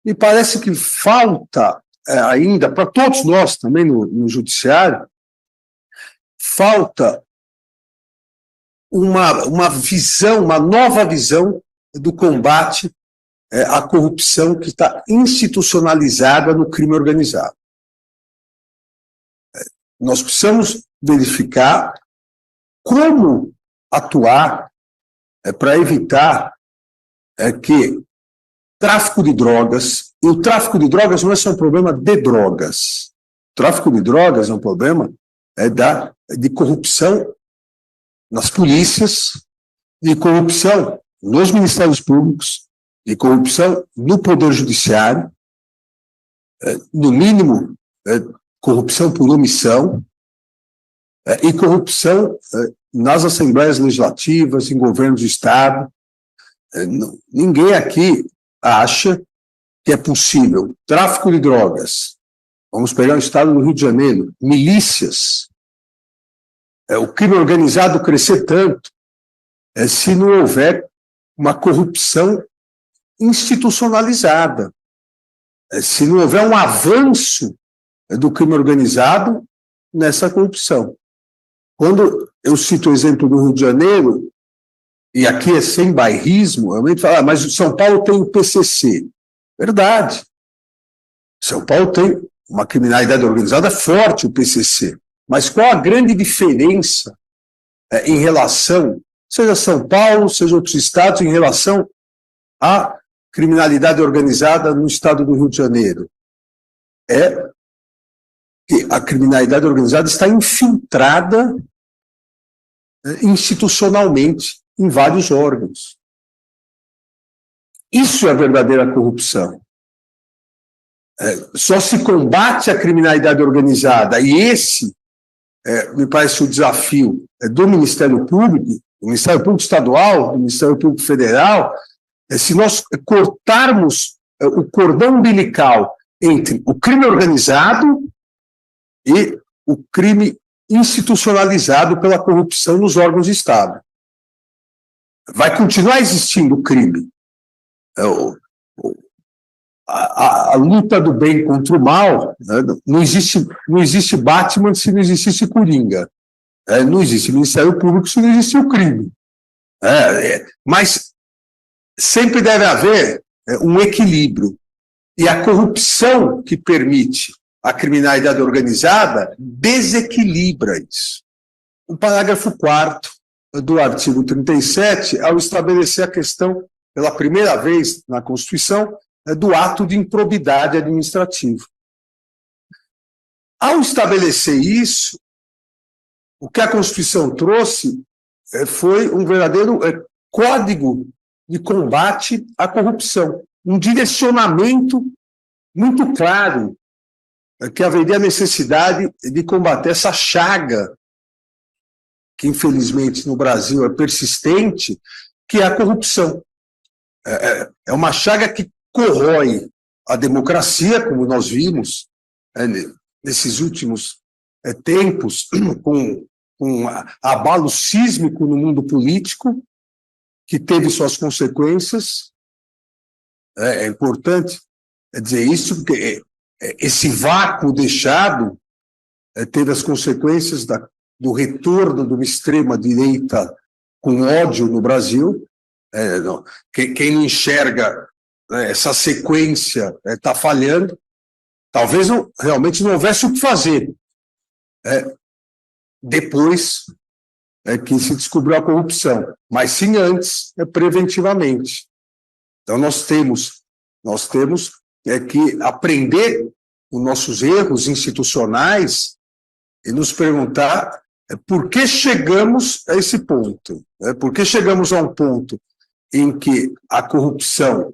Me parece que falta ainda, para todos nós também no judiciário, falta uma visão, uma nova visão do combate à corrupção que está institucionalizada no crime organizado. Nós precisamos verificar como atuar para evitar que tráfico de drogas, e o tráfico de drogas não é só um problema de drogas, o tráfico de drogas é um problema de corrupção nas polícias, de corrupção nos ministérios públicos, de corrupção no Poder Judiciário, no mínimo, corrupção por omissão, e corrupção nas assembleias legislativas, em governos de Estado. Ninguém aqui acha que é possível tráfico de drogas. Vamos pegar o estado do Rio de Janeiro, milícias, o crime organizado crescer tanto, se não houver uma corrupção institucionalizada, se não houver um avanço do crime organizado nessa corrupção. Quando eu cito o exemplo do Rio de Janeiro, e aqui é sem bairrismo, eu falo, mas o São Paulo tem o PCC. Verdade. São Paulo tem uma criminalidade organizada forte, o PCC. Mas qual a grande diferença em relação, seja São Paulo, seja outros estados, em relação à criminalidade organizada no estado do Rio de Janeiro? É que a criminalidade organizada está infiltrada institucionalmente em vários órgãos. Isso é a verdadeira corrupção. Só se combate a criminalidade organizada, e esse me parece o desafio do Ministério Público, do Ministério Público Estadual, do Ministério Público Federal, se nós cortarmos o cordão umbilical entre o crime organizado e o crime institucionalizado pela corrupção nos órgãos de Estado. Vai continuar existindo o crime. A luta do bem contra o mal, né? Não existe Batman se não existisse Coringa. Não existe Ministério Público se não existe o crime. Mas sempre deve haver um equilíbrio. E a corrupção que permite a criminalidade organizada desequilibra isso. O parágrafo 4º do artigo 37, ao estabelecer a questão, pela primeira vez na Constituição, do ato de improbidade administrativa. Ao estabelecer isso, o que a Constituição trouxe foi um verdadeiro código de combate à corrupção, um direcionamento muito claro que haveria necessidade de combater essa chaga que, infelizmente, no Brasil é persistente, que é a corrupção. É uma chaga que corrói a democracia, como nós vimos nesses últimos tempos, com abalo sísmico no mundo político, que teve suas consequências. É importante dizer isso, porque esse vácuo deixado teve as consequências do retorno de uma extrema-direita com ódio no Brasil. Quem não enxerga essa sequência está falhando. Talvez realmente não houvesse o que fazer. Depois que se descobriu a corrupção, mas sim antes, preventivamente. Então nós temos que aprender os nossos erros institucionais e nos perguntar por que chegamos a esse ponto. Por que chegamos a um ponto em que a corrupção,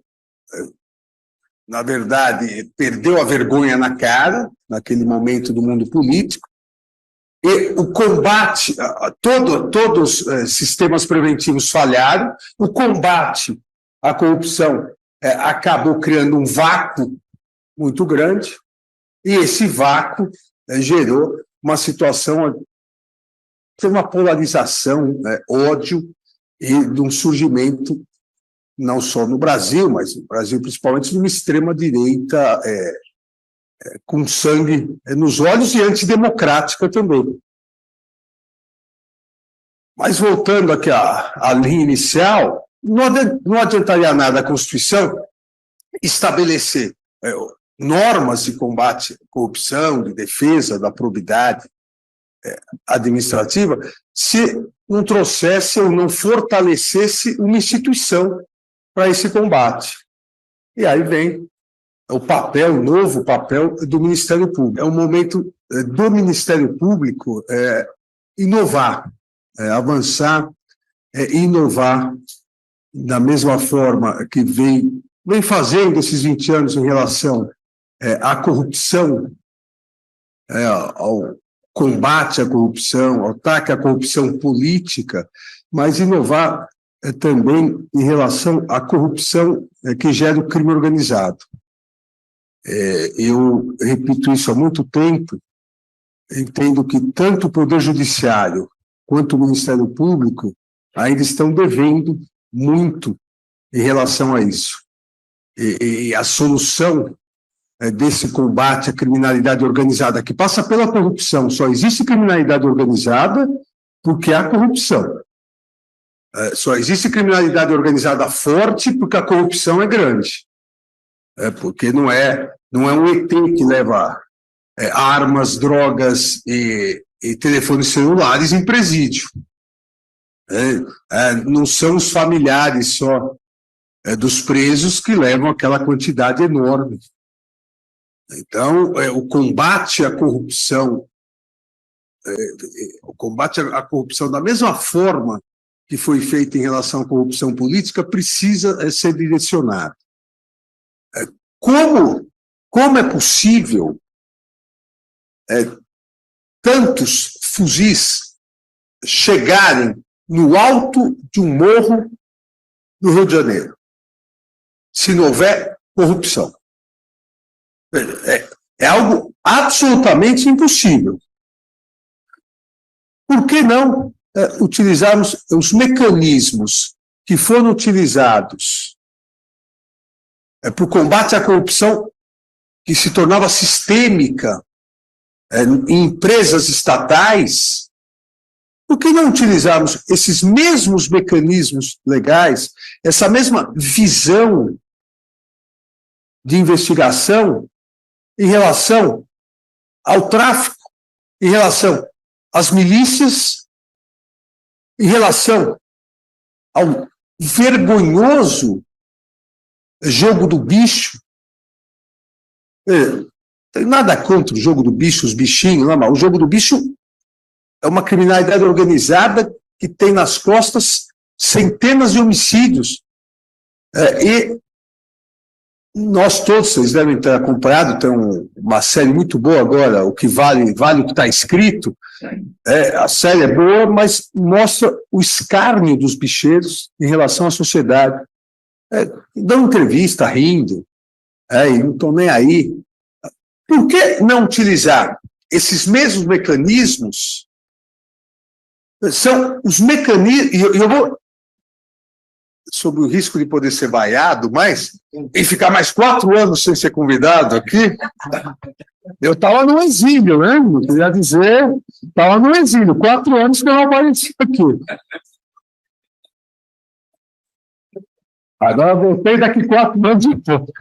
na verdade, perdeu a vergonha na cara, naquele momento do mundo político, e o combate, todos os sistemas preventivos falharam, o combate à corrupção acabou criando um vácuo muito grande, e esse vácuo gerou uma situação de uma polarização, ódio, e de um surgimento não só no Brasil, mas no Brasil principalmente numa extrema-direita com sangue nos olhos e antidemocrática também. Mas voltando aqui à linha inicial, não adiantaria nada a Constituição estabelecer normas de combate à corrupção, de defesa da probidade administrativa, se não trouxesse ou não fortalecesse uma instituição para esse combate. E aí vem o novo papel do Ministério Público. É um momento do Ministério Público inovar, avançar, inovar da mesma forma que vem fazendo esses 20 anos em relação à corrupção, ao combate à corrupção, ao ataque à corrupção política, mas inovar também em relação à corrupção que gera o crime organizado. Eu repito isso há muito tempo, entendo que tanto o Poder Judiciário quanto o Ministério Público ainda estão devendo muito em relação a isso. E a solução desse combate à criminalidade organizada, que passa pela corrupção, só existe criminalidade organizada porque há corrupção. Só existe criminalidade organizada forte porque a corrupção é grande. Porque não é um ET que leva armas, drogas e telefones celulares em presídio. Não são os familiares só dos presos que levam aquela quantidade enorme. Então, o combate à corrupção, da mesma forma que foi feito em relação à corrupção política, precisa ser direcionado. Como é possível tantos fuzis chegarem no alto de um morro no Rio de Janeiro, se não houver corrupção? É algo absolutamente impossível. Por que não utilizarmos os mecanismos que foram utilizados para o combate à corrupção, que se tornava sistêmica em empresas estatais? Por que não utilizarmos esses mesmos mecanismos legais, essa mesma visão de investigação em relação ao tráfico, em relação às milícias, em relação ao vergonhoso jogo do bicho? Não tem nada contra o jogo do bicho, os bichinhos, não, mas o jogo do bicho é uma criminalidade organizada que tem nas costas centenas de homicídios. E nós todos, vocês devem ter acompanhado, tem uma série muito boa agora, O que vale o que está escrito. A série é boa, mas mostra o escárnio dos bicheiros em relação à sociedade. Dão entrevista rindo, e não estão nem aí. Por que não utilizar esses mesmos mecanismos? São os mecanismos, e eu vou, sob o risco de poder ser vaiado, e ficar mais 4 anos sem ser convidado aqui, eu estava no exílio, né? Eu queria dizer, estava no exílio, 4 anos que eu não apareci aqui. Agora voltei daqui 4 anos de pouco.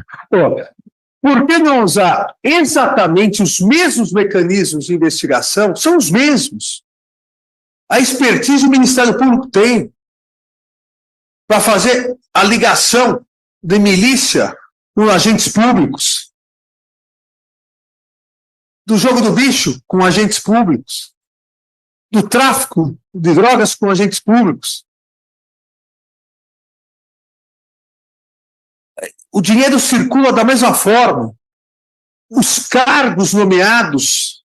Por que não usar exatamente os mesmos mecanismos de investigação? São os mesmos. A expertise o Ministério Público tem para fazer a ligação de milícia com agentes públicos, do jogo do bicho com agentes públicos, do tráfico de drogas com agentes públicos. O dinheiro circula da mesma forma. Os cargos nomeados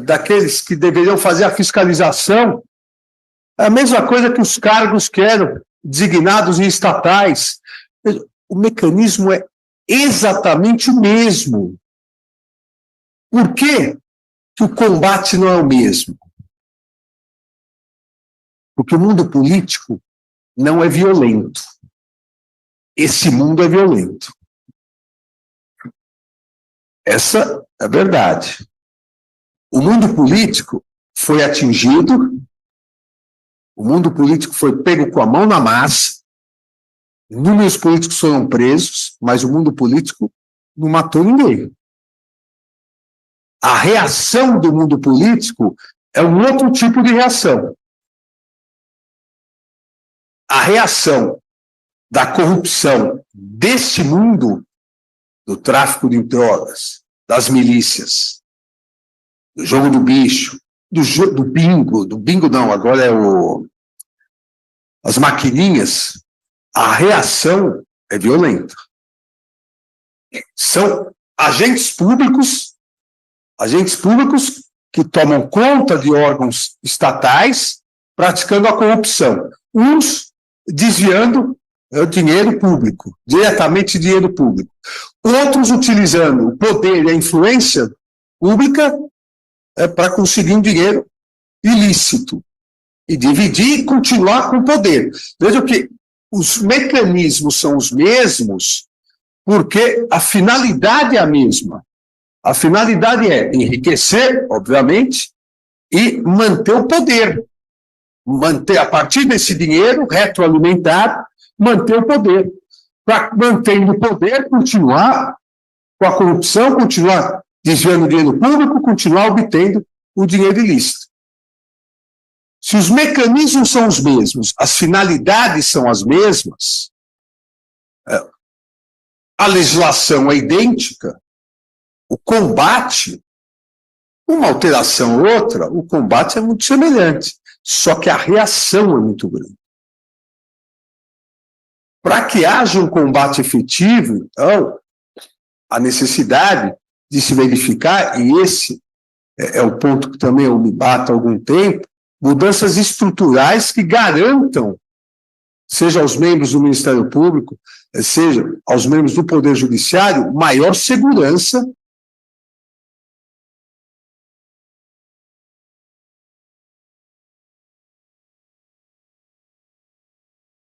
daqueles que deveriam fazer a fiscalização é a mesma coisa que os cargos que eram designados em estatais. O mecanismo é exatamente o mesmo. Por que o combate não é o mesmo? Porque o mundo político não é violento. esse mundo é violento. Essa é a verdade. O mundo político foi atingido, o mundo político foi pego com a mão na massa, inúmeros políticos foram presos, mas o mundo político não matou ninguém. A reação do mundo político é um outro tipo de reação. A reação da corrupção deste mundo, do tráfico de drogas, das milícias, do jogo do bicho, do bingo não, agora é as maquininhas, a reação é violenta. São agentes públicos que tomam conta de órgãos estatais, praticando a corrupção. Uns desviando o dinheiro público, diretamente dinheiro público. Outros utilizando o poder e a influência pública para conseguir um dinheiro ilícito e dividir e continuar com o poder. Vejam que os mecanismos são os mesmos porque a finalidade é a mesma. A finalidade é enriquecer, obviamente, e manter o poder. Manter, a partir desse dinheiro, retroalimentar, manter o poder. Para, mantendo o poder, continuar com a corrupção, continuar desviando o dinheiro público, continuar obtendo o dinheiro ilícito. Se os mecanismos são os mesmos, as finalidades são as mesmas, a legislação é idêntica, o combate, uma alteração ou outra, o combate é muito semelhante, só que a reação é muito grande. Para que haja um combate efetivo, então, a necessidade de se verificar, e esse é o ponto que também eu me bato há algum tempo, mudanças estruturais que garantam, seja aos membros do Ministério Público, seja aos membros do Poder Judiciário, maior segurança